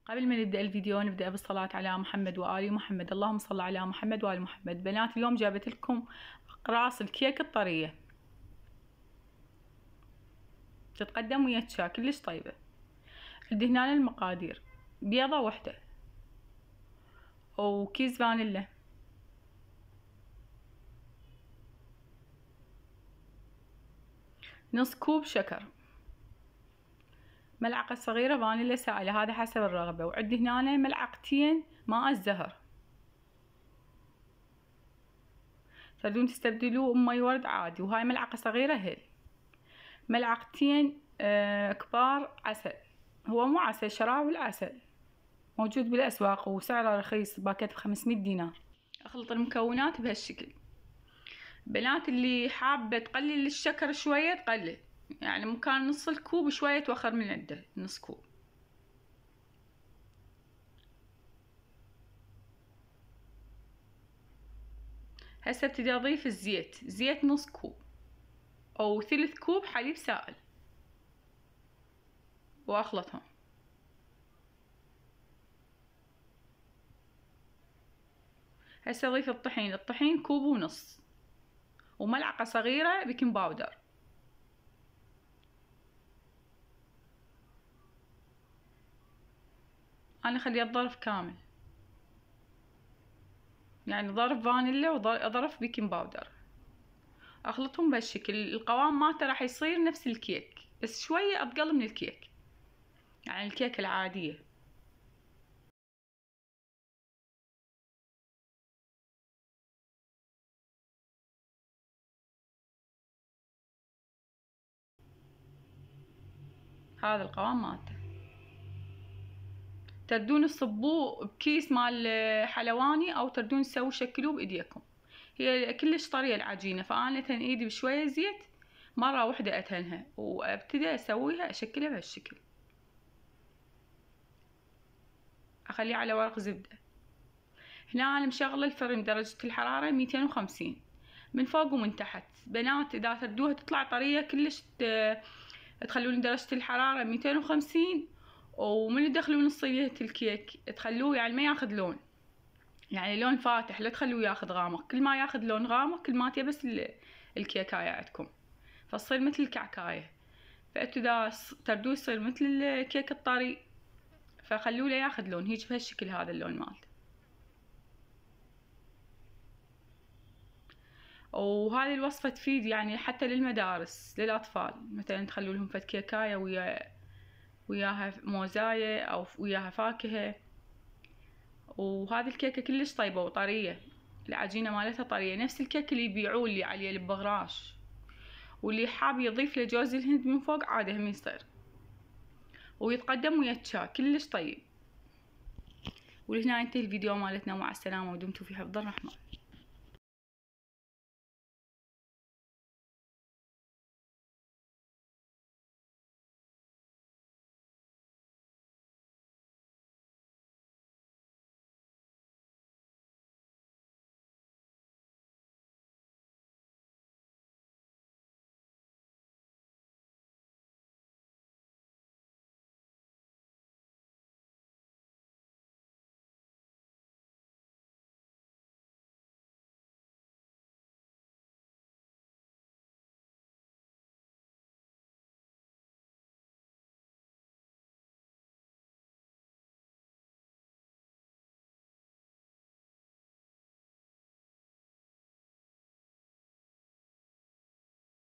قبل ما نبدأ الفيديو نبدأ بالصلاة على محمد وآل محمد. اللهم صل على محمد وآل محمد. بنات اليوم جابت لكم أقراص الكيك الطرية، تتقدم ويا الشاي كلش طيبة. عندي هنا المقادير: بيضة وحدة، وكيس فانيلا، نص كوب شكر، ملعقة صغيرة فانيلا سائلة هذا حسب الرغبة، وعندي هنا ملعقتين ماء الزهر، تقدرون تستبدلوه بمي ورد عادي، وهاي ملعقة صغيرة هيل، ملعقتين كبار عسل، هو مو عسل، شراول عسل موجود بالأسواق وسعره رخيص، باكت ب500 دينار. أخلط المكونات بهالشكل. بنات اللي حابة تقلل الشكر شوية تقلل، يعني مكان نص الكوب شوية توخر من عنده نص كوب. هسه ابتدي اضيف الزيت، زيت نص كوب او ثلث كوب حليب سائل واخلطهم. هسه اضيف الطحين، الطحين كوب ونص، وملعقة صغيرة بيكنج باودر. انا اخليه الظرف كامل، يعني ظرف فانيلا وظرف بيكنج باودر. اخلطهم بهالشكل. القوام مالته راح يصير نفس الكيك بس شوية اثقل من الكيك، يعني الكيك العادية. هذا القوام مالته. تردون تصبوه بكيس مال حلواني او تردون تسووا شكلوه بايديكم. هي كلش طرية العجينة، فانا اتهن ايدي بشوية زيت مرة واحدة اتهنها، وابتدي اسويها اشكلها بهالشكل. اخليه على ورق زبدة. هنا انا مشغلة الفرن درجة الحرارة 250 من فوق ومن تحت. بنات اذا تردوها تطلع طرية كلش تخلون درجة الحرارة 250، ومن تدخلون صينية الكيك تخلوه يعني ما ياخذ لون، يعني لون فاتح، لا تخلوه ياخذ غامق. كل ما ياخذ لون غامق كل ما تيبس الكيكاية عندكم، فتصير مثل الكعكاية. فانتو اذا تردوه يصير مثل الكيك الطري، فخلوه له ياخذ لون هيج بهالشكل. هذا اللون مالته. وهذه الوصفة تفيد يعني حتى للمدارس للأطفال، مثلا تخلوا لهم فد كيكاية وياها موزاية أو وياها فاكهة. وهذه الكيكة كلش طيبة وطرية، العجينة مالتها طرية نفس الكيك اللي يبيعوه اللي عليه البغراش، واللي حاب يضيف له جوز الهند من فوق عادي هم يصير، ويتقدم ويا الشاي كلش طيب. ولهنا ينتهي الفيديو مالتنا، مع السلامة ودمتم في حفظ الرحمن.